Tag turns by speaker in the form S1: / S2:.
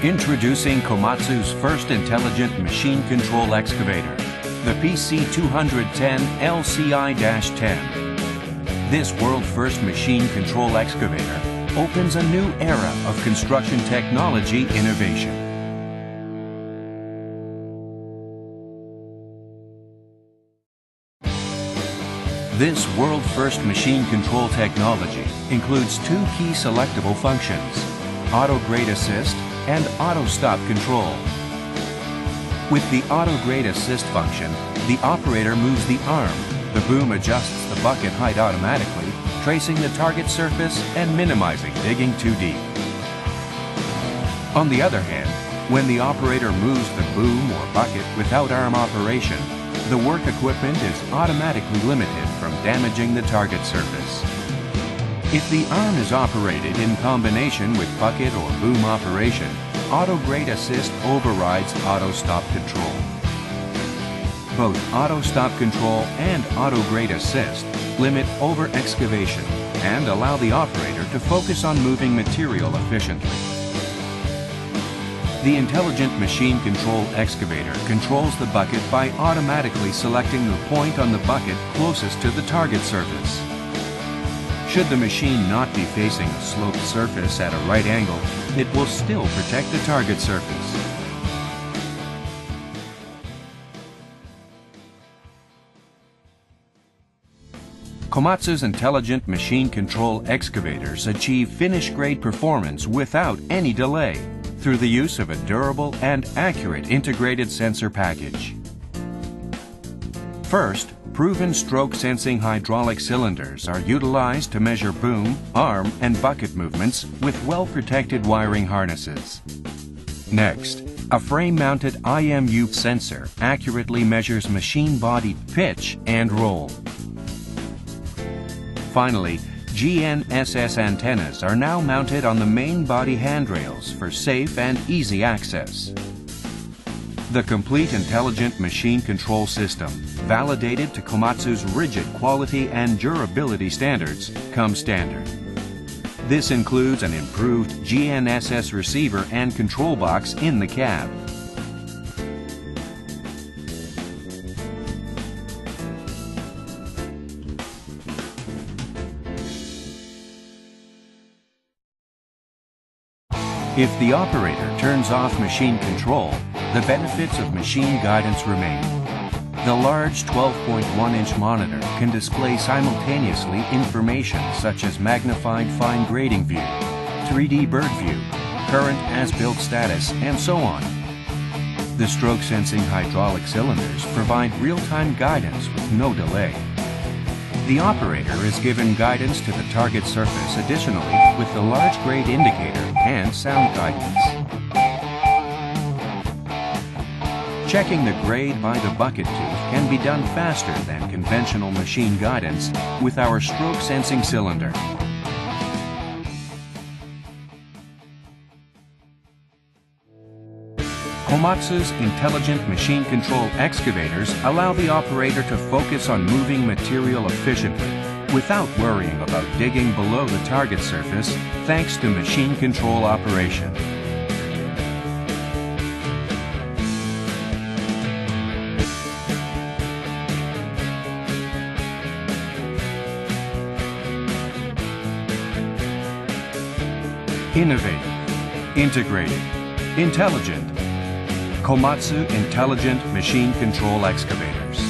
S1: Introducing Komatsu's first intelligent machine control excavator, the PC210 LCI-10. This world-first machine control excavator opens a new era of construction technology innovation. This world-first machine control technology includes two key selectable functions: Auto Grade Assist and Auto Stop Control. With the Auto Grade Assist function, the operator moves the arm. The boom adjusts the bucket height automatically, tracing the target surface and minimizing digging too deep. On the other hand, when the operator moves the boom or bucket without arm operation, the work equipment is automatically limited from damaging the target surface. If the arm is operated in combination with bucket or boom operation, Auto Grade Assist overrides Auto Stop Control. Both Auto Stop Control and Auto Grade Assist limit over-excavation and allow the operator to focus on moving material efficiently. The intelligent machine control excavator controls the bucket by automatically selecting the point on the bucket closest to the target surface. Should the machine not be facing a sloped surface at a right angle, it will still protect the target surface. Komatsu's intelligent machine control excavators achieve finish-grade performance without any delay through the use of a durable and accurate integrated sensor package. First, proven stroke-sensing hydraulic cylinders are utilized to measure boom, arm, and bucket movements with well-protected wiring harnesses. Next, a frame-mounted IMU sensor accurately measures machine body pitch and roll. Finally, GNSS antennas are now mounted on the main body handrails for safe and easy access. The complete intelligent machine control system, validated to Komatsu's rigid quality and durability standards, comes standard. This includes an improved GNSS receiver and control box in the cab. If the operator turns off machine control, the benefits of machine guidance remain. The large 12.1-inch monitor can display simultaneously information such as magnified fine grading view, 3D bird view, current as-built status, and so on. The stroke-sensing hydraulic cylinders provide real-time guidance with no delay. The operator is given guidance to the target surface additionally with the large grade indicator and sound guidance. Checking the grade by the bucket tooth can be done faster than conventional machine guidance with our stroke sensing cylinder. Komatsu's intelligent machine control excavators allow the operator to focus on moving material efficiently without worrying about digging below the target surface thanks to machine control operation. Innovative, integrated, intelligent. Komatsu Intelligent Machine Control Excavators.